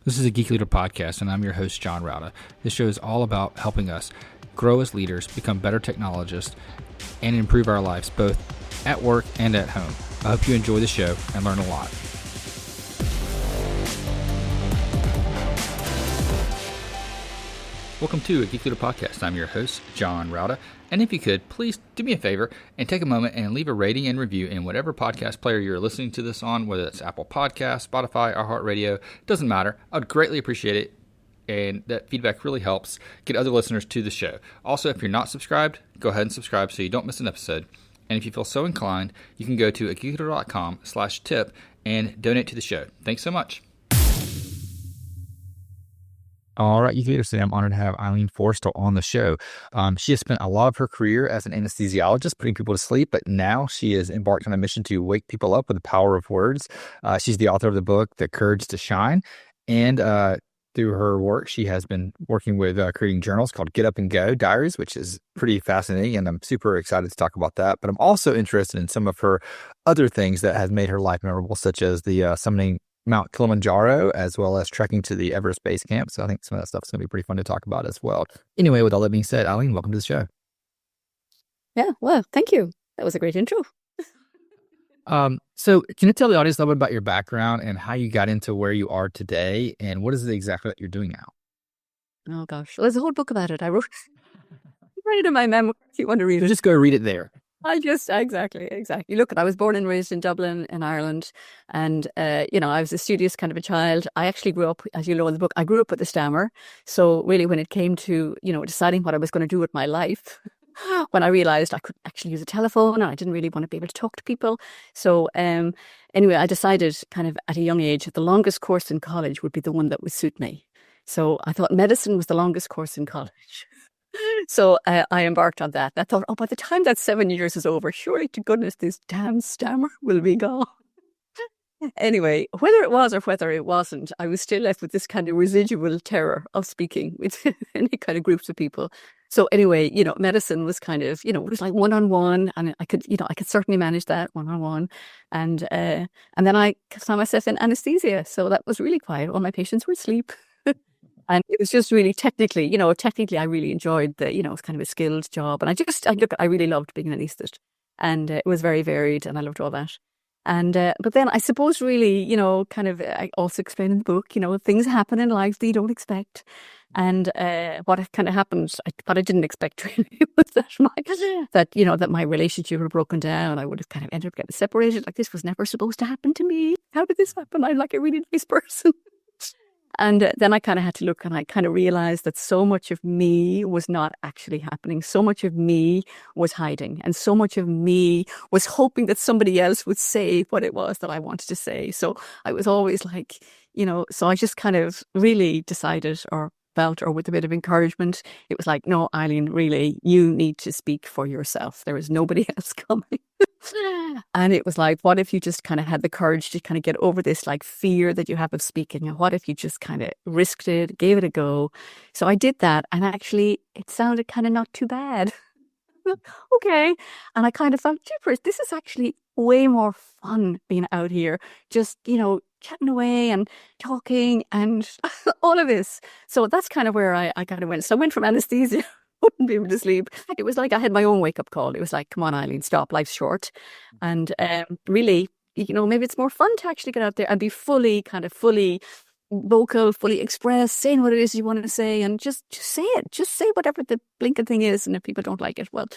This is a Geek Leader podcast, and I'm your host, John Rauda. This show is all about helping us grow as leaders, become better technologists, and improve our lives both at work and at home. I hope you enjoy the show and learn a lot. Welcome to a Geek Leader podcast. I'm your host, John Rauda. And if you could, please do me a favor and take a moment and leave a rating and review in whatever podcast player you're listening to this on, whether it's Apple Podcasts, Spotify, iHeartRadio, doesn't matter. I would greatly appreciate it. And that feedback really helps get other listeners to the show. Also, if you're not subscribed, go ahead and subscribe so you don't miss an episode. And if you feel so inclined, you can go to geekleader.com/tip and donate to the show. Thanks so much. All right, Geek Leaders, today I'm honored to have Eileen Forrestal on the show. She has spent a lot of her career as an anesthesiologist, putting people to sleep, but now she is embarked on a mission to wake people up with the power of words. She's the author of the book, The Courage to Shine, and through her work, she has been working with creating journals called Get Up and Go Diaries, which is pretty fascinating, and I'm super excited to talk about that. But I'm also interested in some of her other things that has made her life memorable, such as the summiting Mount Kilimanjaro, as well as trekking to the Everest Base Camp. So I think some of that stuff is going to be pretty fun to talk about as well. Anyway, with all that being said, Eileen, welcome to the show. Yeah, well, thank you. That was a great intro. So can you tell the audience a little bit about your background and how you got into where you are today, and what is it exactly that you're doing now? Oh, gosh. Well, there's a whole book about it. I wrote it in my memoir if you want to read it. Just go read it there. Exactly. Look, I was born and raised in Dublin, in Ireland. And, I was a studious kind of a child. I actually grew up, as you know in the book, I grew up with a stammer. So really when it came to, deciding what I was going to do with my life, when I realized I couldn't actually use a telephone and I didn't really want to be able to talk to people. So anyway, I decided kind of at a young age that the longest course in college would be the one that would suit me. So I thought medicine was the longest course in college. So I embarked on that. I thought, by the time that 7 years is over, surely to goodness, this damn stammer will be gone. Anyway, whether it was or whether it wasn't, I was still left with this kind of residual terror of speaking with any kind of groups of people. So anyway, medicine was kind of, it was like one-on-one, and I could certainly manage that one-on-one. And then I found myself in anesthesia. So that was really quiet. All my patients were asleep. And it was just really technically I really enjoyed it was kind of a skilled job. And I really loved being an anesthetist. And it was very varied, and I loved all that. And but then I suppose really, I also explain in the book, things happen in life that you don't expect. And what kind of happened, what I didn't expect really was that my relationship had broken down. I would have kind of ended up getting separated. Like, this was never supposed to happen to me. How did this happen? I'm like a really nice person. And then I kind of had to look, and I kind of realized that so much of me was not actually happening. So much of me was hiding, and so much of me was hoping that somebody else would say what it was that I wanted to say. So I was always like, so I just kind of really decided, or felt, or with a bit of encouragement, it was like, no, Eileen, really, you need to speak for yourself. There is nobody else coming. And it was like, what if you just kind of had the courage to kind of get over this like fear that you have of speaking? And what if you just kind of risked it, gave it a go? So I did that, and actually it sounded kind of not too bad. Okay. And I kind of thought, jeepers, this is actually way more fun being out here, just, chatting away and talking and all of this. So that's kind of where I kind of went. So I went from anesthesia, wouldn't be able to sleep. It was like I had my own wake-up call. It was like, come on, Eileen, stop. Life's short. And really, maybe it's more fun to actually get out there and be fully vocal, fully express, saying what it is you wanted to say, and just say it. Just say whatever the blinking thing is. And if people don't like it, well,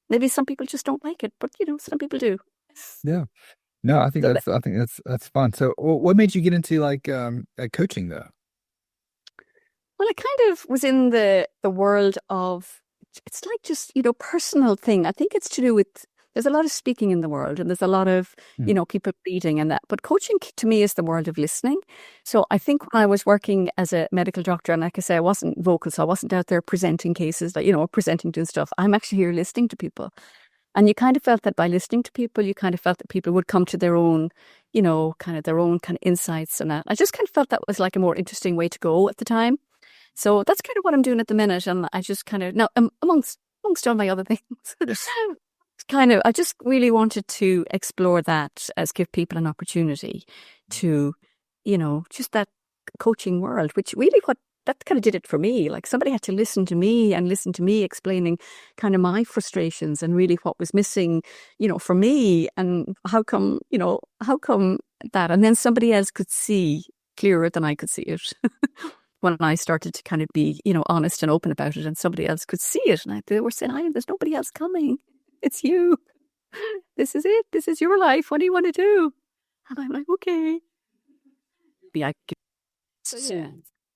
maybe some people just don't like it, but some people do. Yeah. No, I think that's fun. So what made you get into coaching though? Well, I kind of was in the world of, it's like just, personal thing. I think it's to do with, there's a lot of speaking in the world, and there's a lot of, people reading and that. But coaching to me is the world of listening. So I think when I was working as a medical doctor, and like I say, I wasn't vocal, so I wasn't out there presenting cases, presenting doing stuff. I'm actually here listening to people. And you kind of felt that by listening to people, you kind of felt that people would come to their own, their own kind of insights and that. I just kind of felt that was like a more interesting way to go at the time. So that's kind of what I'm doing at the minute. And I just kind of, now amongst all my other things, I just really wanted to explore that, as give people an opportunity to, just that coaching world, which really that kind of did it for me. Like somebody had to listen to me and listen to me explaining kind of my frustrations and really what was missing, for me, and how come that, and then somebody else could see clearer than I could see it. When I started to kind of be, honest and open about it, and somebody else could see it, and they were saying, there's nobody else coming. It's you. This is it. This is your life. What do you want to do? And I'm like, okay. So, yeah.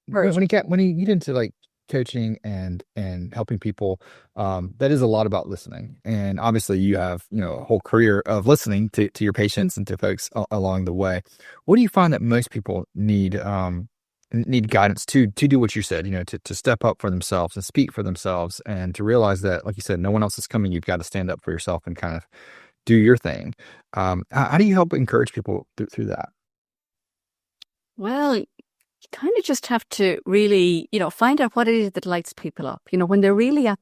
When you get into like coaching and helping people, that is a lot about listening. And obviously you have, a whole career of listening to your patients and to folks along the way. What do you find that most people need guidance to do what you said, to step up for themselves and speak for themselves, and to realize that, like you said, no one else is coming. You've got to stand up for yourself and kind of do your thing. How do you help encourage people through that? Well, you kind of just have to really, find out what it is that lights people up, when they're really at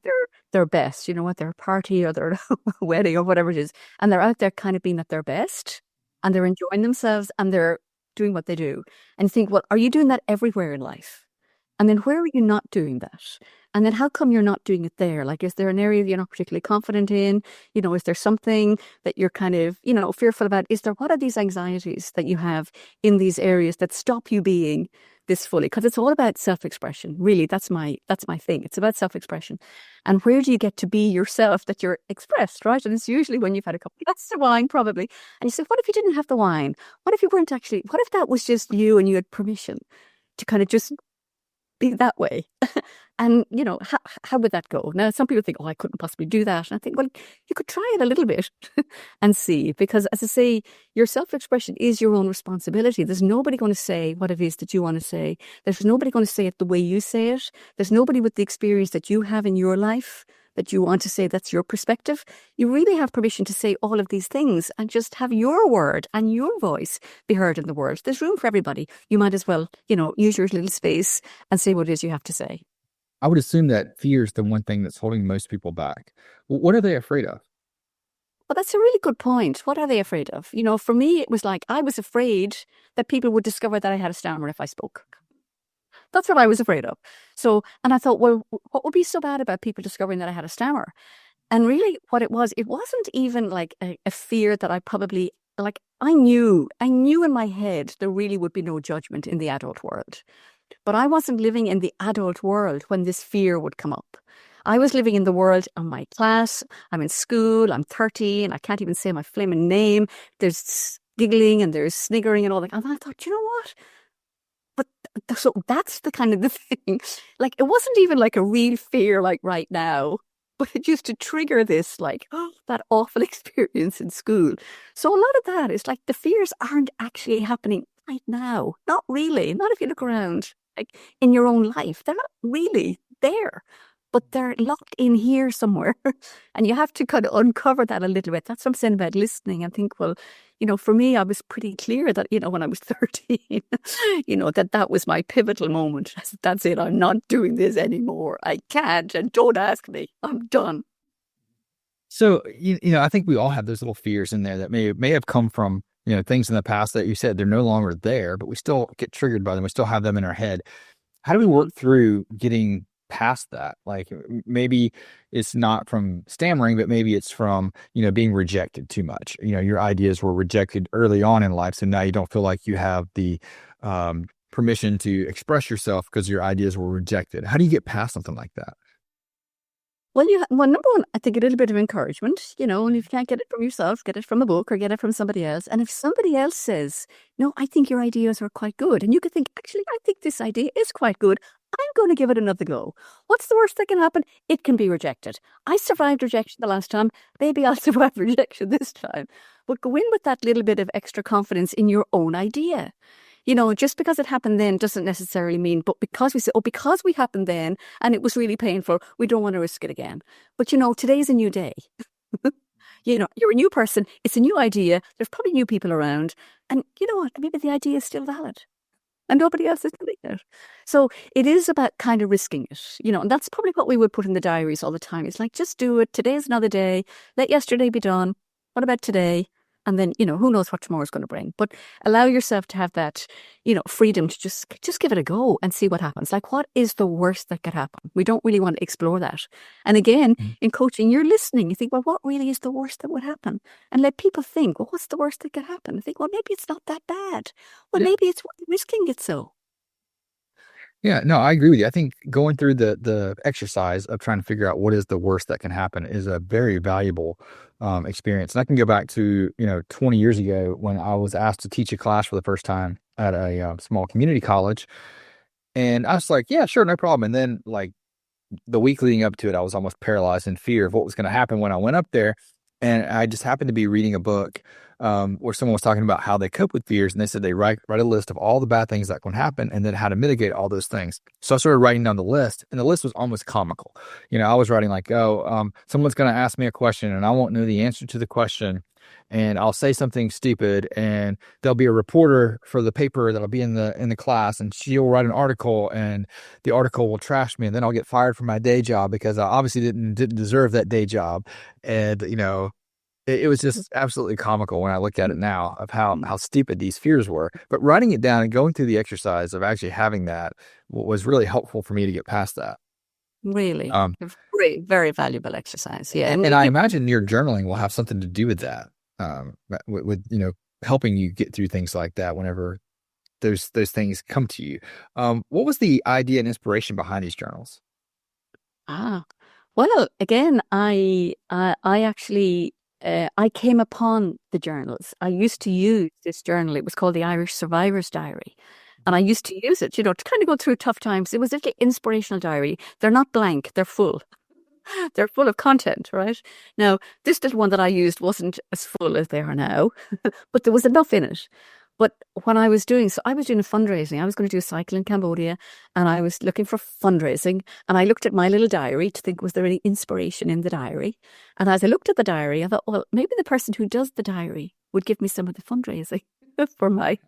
their best, at their party or their wedding or whatever it is, and they're out there kind of being at their best, and they're enjoying themselves and they're doing what they do, and think, well, are you doing that everywhere in life? And then where are you not doing that? And then how come you're not doing it there? Like, is there an area that you're not particularly confident in? Is there something that you're kind of, fearful about? What are these anxieties that you have in these areas that stop you being this fully? Because it's all about self-expression. Really, that's my thing. It's about self-expression. And where do you get to be yourself that you're expressed, right? And it's usually when you've had a couple of glasses of wine, probably. And you say, what if you didn't have the wine? What if that was just you and you had permission to kind of just be that way? And, how would that go? Now, some people think, I couldn't possibly do that. And I think, well, you could try it a little bit and see, because as I say, your self-expression is your own responsibility. There's nobody going to say what it is that you want to say. There's nobody going to say it the way you say it. There's nobody with the experience that you have in your life that you want to say. That's your perspective. You really have permission to say all of these things and just have your word and your voice be heard in the world. There's room for everybody. You might as well, use your little space and say what it is you have to say. I would assume that fear is the one thing that's holding most people back. What are they afraid of? Well, that's a really good point. What are they afraid of? For me, it was like I was afraid that people would discover that I had a stammer if I spoke. That's what I was afraid of. So, and I thought, well, what would be so bad about people discovering that I had a stammer? And really what it wasn't even like a fear that I probably, like, I knew in my head there really would be no judgment in the adult world. But I wasn't living in the adult world when this fear would come up. I was living in the world of my class. I'm in school. I'm 30 and I can't even say my flaming name. There's giggling and there's sniggering and all that. And I thought, you know what? But so that's the kind of the thing. Like, it wasn't even like a real fear like right now, but it used to trigger this, like, that awful experience in school. So a lot of that is like the fears aren't actually happening right now. Not really. Not if you look around, like, in your own life. They're not really there, but they're locked in here somewhere. And you have to kind of uncover that a little bit. That's what I'm saying about listening. I think, well, for me, I was pretty clear that, when I was 13, that was my pivotal moment. That's it. I'm not doing this anymore. I can't. And don't ask me. I'm done. So, I think we all have those little fears in there that may have come from, things in the past that you said they're no longer there, but we still get triggered by them. We still have them in our head. How do we work through getting past that? Like, maybe it's not from stammering, but maybe it's from, being rejected too much. Your ideas were rejected early on in life. So now you don't feel like you have the permission to express yourself because your ideas were rejected. How do you get past something like that? Well, number one, I think a little bit of encouragement, and if you can't get it from yourself, get it from a book or get it from somebody else. And if somebody else says, no, I think your ideas are quite good, and you could think, actually, I think this idea is quite good, I'm going to give it another go. What's the worst that can happen? It can be rejected. I survived rejection the last time. Maybe I'll survive rejection this time. But go in with that little bit of extra confidence in your own idea. Just because it happened then doesn't necessarily mean, but because we say, because we happened then and it was really painful, we don't want to risk it again. But, today's a new day. You're a new person. It's a new idea. There's probably new people around. And you know what? Maybe the idea is still valid. And nobody else is doing it. So it is about kind of risking it, and that's probably what we would put in the diaries all the time. It's like, just do it. Today's another day. Let yesterday be done. What about today? And then, who knows what tomorrow's going to bring. But allow yourself to have that, freedom to just give it a go and see what happens. Like, what is the worst that could happen? We don't really want to explore that. And again, in coaching, you're listening. You think, well, what really is the worst that would happen? And let people think, well, what's the worst that could happen? I think, well, maybe it's not that bad. Well, maybe it's risking it so. Yeah, no, I agree with you. I think going through the exercise of trying to figure out what is the worst that can happen is a very valuable experience. And I can go back to 20 years ago when I was asked to teach a class for the first time at a small community college, and I was like, "Yeah, sure, no problem." And then like the week leading up to it, I was almost paralyzed in fear of what was going to happen when I went up there. And I just happened to be reading a book where someone was talking about how they cope with fears. And they said they write a list of all the bad things that can happen and then how to mitigate all those things. So I started writing down the list, and the list was almost comical. I was writing like, someone's going to ask me a question and I won't know the answer to the question. And I'll say something stupid, and there'll be a reporter for the paper that'll be in the class, and she'll write an article, and the article will trash me, and then I'll get fired from my day job because I obviously didn't deserve that day job. And it was just absolutely comical when I look at it now of how stupid these fears were. But writing it down and going through the exercise of actually having that was really helpful for me to get past that. Really, very, very valuable exercise. Yeah, and I imagine your journaling will have something to do with that. With helping you get through things like that whenever those things come to you. What was the idea and inspiration behind these journals? Well, again, I actually I came upon the journals. I used to use this journal. It was called the Irish Survivor's Diary. And I used to use it, to kind of go through tough times. It was a little inspirational diary. They're not blank, they're full. They're full of content, right? Now, this little one that I used wasn't as full as they are now, but there was enough in it. But when I was doing fundraising. I was going to do a cycle in Cambodia, and I was looking for fundraising. And I looked at my little diary to think, was there any inspiration in the diary? And as I looked at the diary, I thought, well, maybe the person who does the diary would give me some of the fundraising for my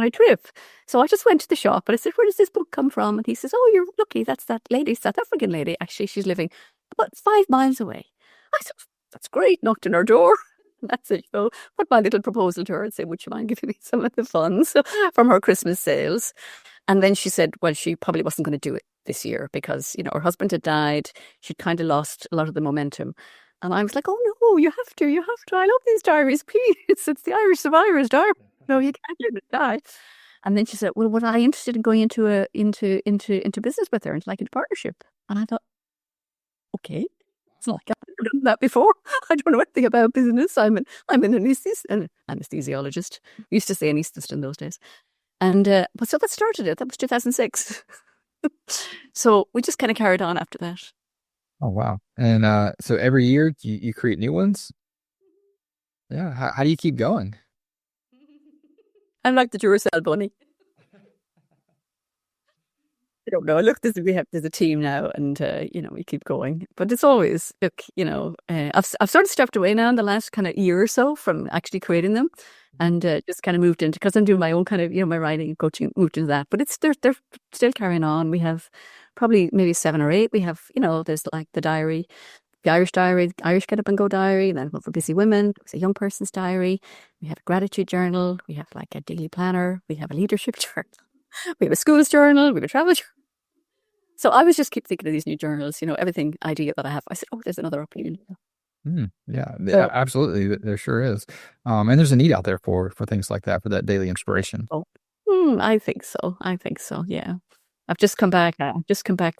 trip. So I just went to the shop and I said, where does this book come from? And he says, oh, you're lucky. That's that lady, South African lady. Actually, she's living about 5 miles away. I said, that's great. Knocked on her door. That's it. Put my little proposal to her and say, would you mind giving me some of the funds from her Christmas sales? And then she said, well, she probably wasn't going to do it this year because, her husband had died. She'd kind of lost a lot of the momentum. And I was like, oh no, you have to. I love these diaries, please. It's the Irish Survivor's Diary. No, you can't let it die. And then she said, well, was I interested in going into business with her, into like a partnership? And I thought, okay, it's not like I've never done that before. I don't know anything about business. I'm an anesthesiologist. I used to say anesthetist in those days. And but so that started it. That was 2006. So we just kind of carried on after that. Oh wow! And so every year you create new ones. Yeah. How do you keep going? I'm like the Duracell bunny. I don't know. Look, there's a team now, and we keep going. But it's always I've sort of stepped away now in the last kind of year or so from actually creating them, and just kind of moved into, because I'm doing my own kind of my writing and coaching, moved into that. But they're still carrying on. We have probably maybe 7 or 8. We have there's like the diary. The Irish diary, the Irish Get Up and Go diary, then one for busy women. There's a young person's diary. We have a gratitude journal. We have like a daily planner. We have a leadership journal. We have a schools journal. We have a travel journal. So I was just keep thinking of these new journals, everything idea that I have. I said, oh, there's another opportunity. Yeah, absolutely. There sure is. And there's a need out there for things like that, for that daily inspiration. Oh, I think so. Yeah. I've just come back.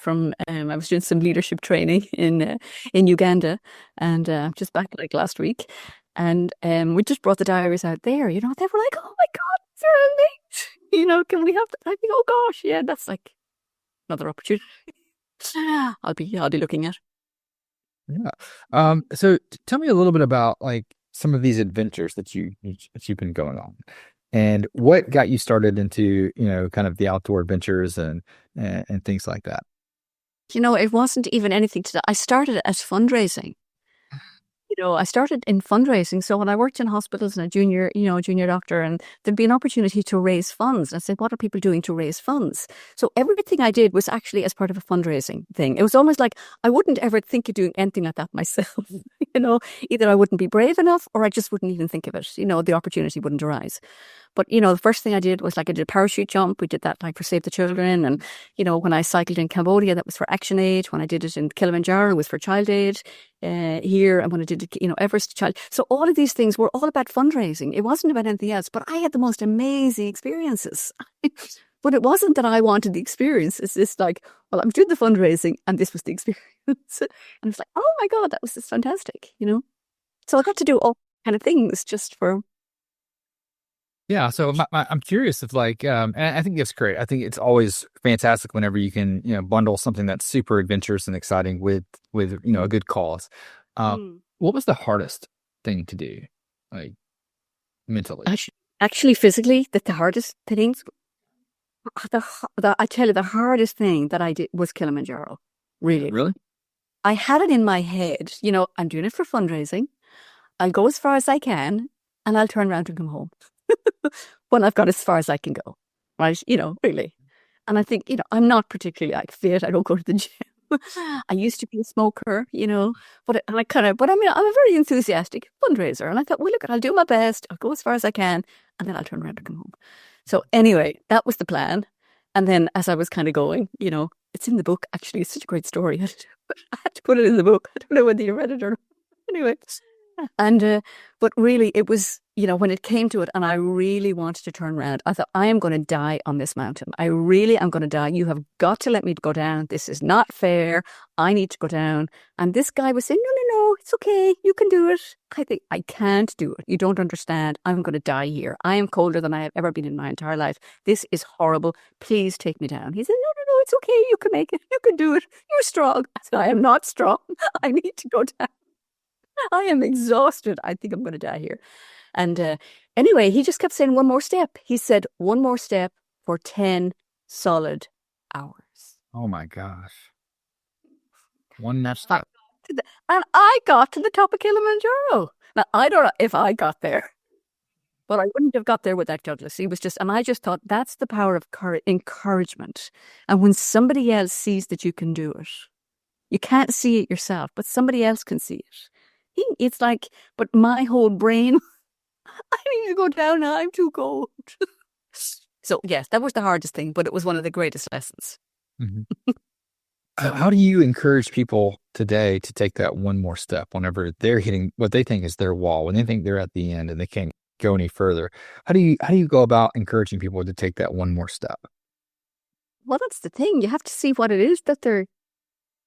From. I was doing some leadership training in Uganda, and I'm just back like last week. And we just brought the diaries out there. They were like, "Oh my God, they're late. Can we have that?" I think, "Oh gosh, yeah, that's like another opportunity." I'll be looking at. Yeah. So tell me a little bit about like some of these adventures that you've been going on. And what got you started into, kind of the outdoor adventures and things like that? It wasn't even anything to that. I started as fundraising. I started in fundraising. So when I worked in hospitals and a junior doctor, and there'd be an opportunity to raise funds. And I said, what are people doing to raise funds? So everything I did was actually as part of a fundraising thing. It was almost like I wouldn't ever think of doing anything like that myself. Either I wouldn't be brave enough or I just wouldn't even think of it. The opportunity wouldn't arise. But, the first thing I did was I did a parachute jump. We did that for Save the Children. And, when I cycled in Cambodia, that was for Action Aid. When I did it in Kilimanjaro, it was for Child Aid here. And when I did it, Everest Child. So all of these things were all about fundraising. It wasn't about anything else, but I had the most amazing experiences. But it wasn't that I wanted the experience. It's just well, I'm doing the fundraising and this was the experience. And it's oh my God, that was just fantastic, So I got to do all kind of things just for. Yeah, so I'm curious if and I think that's great. I think it's always fantastic whenever you can bundle something that's super adventurous and exciting with a good cause. What was the hardest thing to do, mentally? Actually, physically, the hardest things. I tell you, the hardest thing that I did was Kilimanjaro. Really, really. I had it in my head. I'm doing it for fundraising. I'll go as far as I can, and I'll turn around and come home. When I've got as far as I can go, right? Really. And I think, I'm not particularly fit. I don't go to the gym. I used to be a smoker, but I'm a very enthusiastic fundraiser. And I thought, well, look, I'll do my best. I'll go as far as I can, and then I'll turn around and come home. So anyway, that was the plan. And then as I was kind of going, it's in the book, actually. It's such a great story. I had to put it in the book. I don't know whether you read it or not. Anyway. And, but really it was, when it came to it and I really wanted to turn around, I thought, I am going to die on this mountain. I really am going to die. You have got to let me go down. This is not fair. I need to go down. And this guy was saying, no, it's okay. You can do it. I think I can't do it. You don't understand. I'm going to die here. I am colder than I have ever been in my entire life. This is horrible. Please take me down. He said, no, it's okay. You can make it. You can do it. You're strong. I said, I am not strong. I need to go down. I am exhausted. I think I'm going to die here. And anyway, he just kept saying one more step. He said one more step for 10 solid hours. Oh my gosh. One more step. And I got to the top of Kilimanjaro. Now, I don't know if I got there, but I wouldn't have got there without Douglas. He was and I just thought that's the power of encouragement. And when somebody else sees that you can do it, you can't see it yourself, but somebody else can see it. It's but my whole brain, I need to go down now. I'm too cold. So yes, that was the hardest thing, but it was one of the greatest lessons. Mm-hmm. How do you encourage people today to take that one more step whenever they're hitting what they think is their wall, when they think they're at the end and they can't go any further? How do you go about encouraging people to take that one more step? Well, that's the thing. You have to see what it is that they're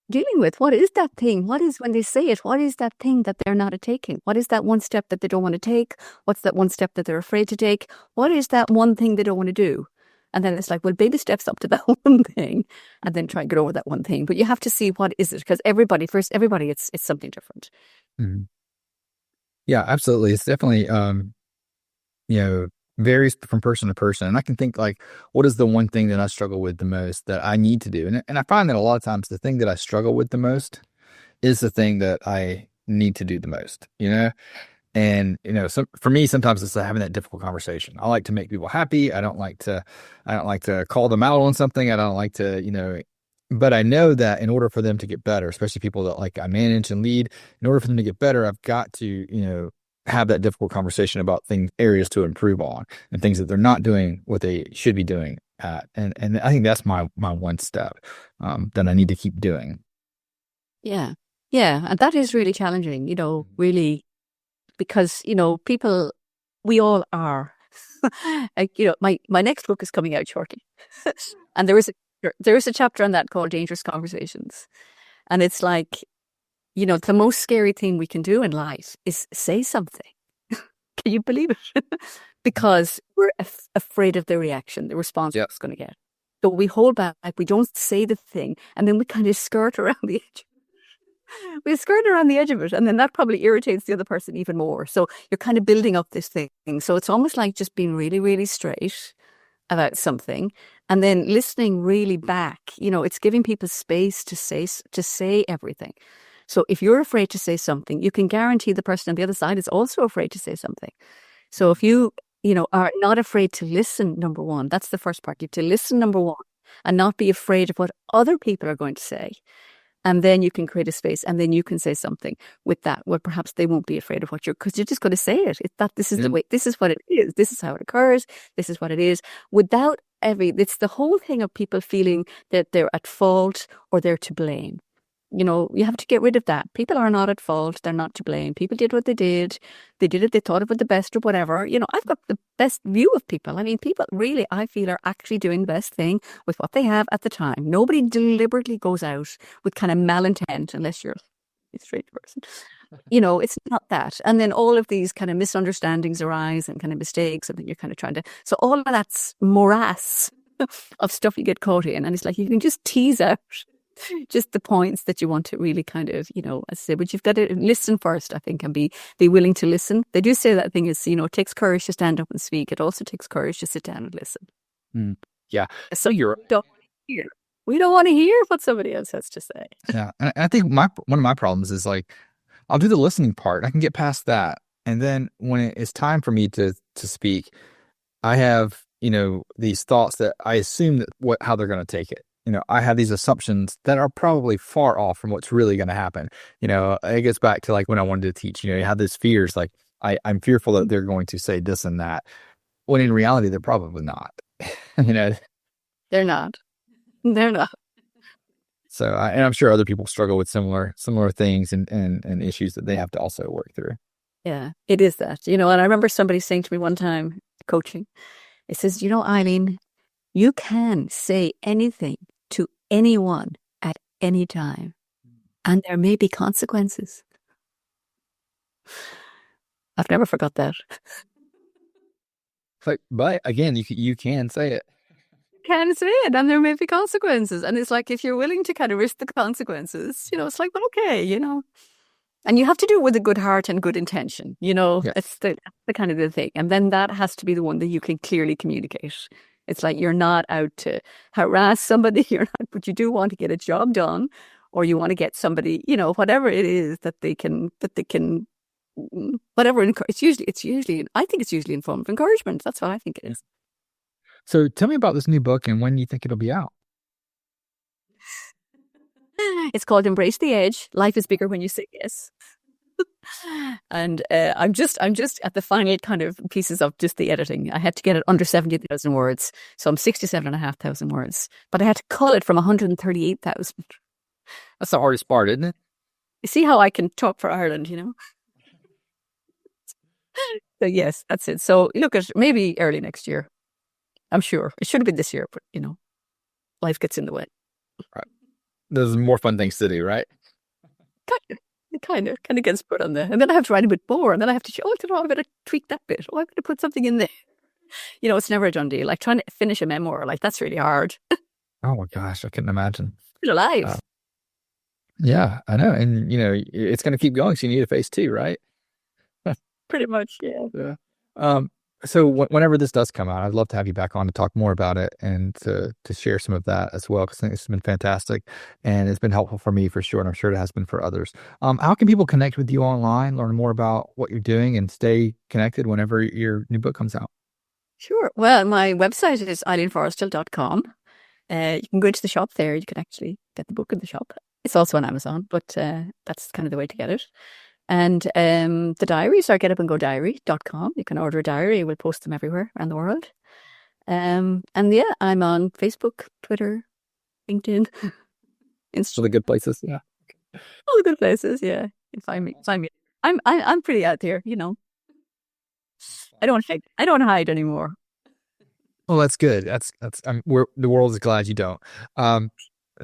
dealing with. What is that thing? What is, when they say it, what is that thing that they're not taking? What is that one step that they don't want to take? What's that one step that they're afraid to take? What is that one thing they don't want to do? And then it's well, baby steps up to that one thing and then try and get over that one thing. But you have to see what is it, because everybody, it's something different. Mm-hmm. Yeah, absolutely. It's definitely, varies from person to person. And I can think what is the one thing that I struggle with the most that I need to do? And I find that a lot of times the thing that I struggle with the most is the thing that I need to do the most, And, for me, sometimes it's having that difficult conversation. I like to make people happy. I don't like to call them out on something. I don't like to, but I know that in order for them to get better, especially people that I manage and lead, in order for them to get better, I've got to, have that difficult conversation about areas to improve on and things that they're not doing what they should be doing at. And I think that's my one step that I need to keep doing. Yeah. Yeah. And that is really challenging, really, because, people, we all are. My next book is coming out shortly. And there is a chapter on that called Dangerous Conversations. And it's the most scary thing we can do in life is say something. Can you believe it? Because we're afraid of the reaction, the response it's going to get. So we hold back, we don't say the thing, and then we kind of skirt around the edge. We skirt around the edge of it, and then that probably irritates the other person even more. So you're kind of building up this thing. So it's almost like just being really, really straight about something, and then listening really back. It's giving people space to say everything. So if you're afraid to say something, you can guarantee the person on the other side is also afraid to say something. So if you are not afraid to listen, number one, that's the first part. You have to listen, number one, and not be afraid of what other people are going to say. And then you can create a space, and then you can say something with that where perhaps they won't be afraid of because you're just going to say it. This is the way, this is what it is. This is how it occurs. This is what it is. Without it's the whole thing of people feeling that they're at fault or they're to blame. You have to get rid of that. People are not at fault. They're not to blame. People did what they did. They did it. They thought it was the best or whatever. I've got the best view of people. I mean, people really, I feel, are actually doing the best thing with what they have at the time. Nobody deliberately goes out with kind of malintent unless you're a straight person. It's not that. And then all of these kind of misunderstandings arise and kind of mistakes. And then you're kind of trying to, so all of that's morass of stuff you get caught in. And it's like, you can just tease out just the points that you want to really kind of, as I say, but you've got to listen first, I think, and be willing to listen. They do say that thing is, it takes courage to stand up and speak. It also takes courage to sit down and listen. Yeah. So we don't want to hear what somebody else has to say. Yeah. And I think one of my problems is like, I'll do the listening part. I can get past that. And then when it's time for me to speak, I have, these thoughts that I assume that how they're going to take it. I have these assumptions that are probably far off from what's really going to happen. It gets back to like when I wanted to teach, you have these fears, like I'm fearful that they're going to say this and that, when in reality, they're probably not, They're not. They're not. So, and I'm sure other people struggle with similar things and issues that they have to also work through. Yeah, it is that, and I remember somebody saying to me one time, coaching, it says, Eileen, you can say anything to anyone at any time, and there may be consequences. I've never forgot that. But again, you can say it. Can say it, and there may be consequences. And it's like, if you're willing to kind of risk the consequences, it's like, well, okay, and you have to do it with a good heart and good intention, Yes. It's the kind of the thing. And then that has to be the one that you can clearly communicate. It's like, you're not out to harass somebody, but you do want to get a job done, or you want to get somebody, whatever it is that they can, whatever. It's usually, I think it's usually in form of encouragement. That's what I think it is. So tell me about this new book and when you think it'll be out. It's called Embrace the Edge. Life is bigger when you say yes. And I'm just at the final kind of pieces of just the editing. I had to get it under 70,000 words. So I'm 67,500 words. But I had to cull it from 138,000. That's the hardest part, isn't it? You see how I can talk for Ireland, So yes, that's it. So look at maybe early next year. I'm sure. It should have been this year, but, life gets in the way. Right. There's more fun things to do, right? Kind of gets put on there. And then I have to write a bit more. And then I have to, I better tweak that bit. I better put something in there. It's never a done deal. Like trying to finish a memoir, like that's really hard. Oh my gosh, I couldn't imagine. Still alive. Yeah, I know. And, it's going to keep going. So you need a phase 2, right? Pretty much, yeah. So whenever this does come out, I'd love to have you back on to talk more about it and to share some of that as well, because I think it's been fantastic and it's been helpful for me for sure, and I'm sure it has been for others. How can people connect with you online, learn more about what you're doing, and stay connected whenever your new book comes out? Sure. Well, my website is eileenforrestal.com. You can go into the shop there. You can actually get the book in the shop. It's also on Amazon, but that's kind of the way to get it. And the diaries are getupandgodiary.com. You can order a diary. We'll post them everywhere around the world. And yeah, I'm on Facebook, Twitter, LinkedIn, Instagram. All the good places, yeah. All the good places, yeah. You find me. I'm pretty out there, I don't hide anymore. Well, that's good. That's the world is glad you don't.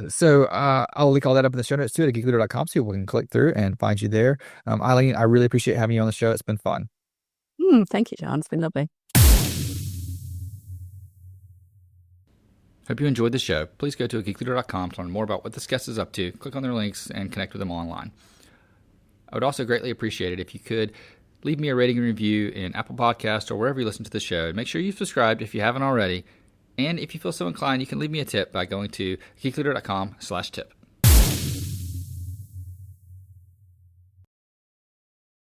So I'll link all that up in the show notes too at geekleader.com so people can click through and find you there. Eileen, I really appreciate having you on the show. It's been fun. Thank you, John. It's been lovely. Hope you enjoyed the show. Please go to geekleader.com to learn more about what this guest is up to. Click on their links and connect with them online. I would also greatly appreciate it if you could leave me a rating and review in Apple Podcasts or wherever you listen to the show. Make sure you've subscribed if you haven't already. And if you feel so inclined, you can leave me a tip by going to geekleader.com/tip.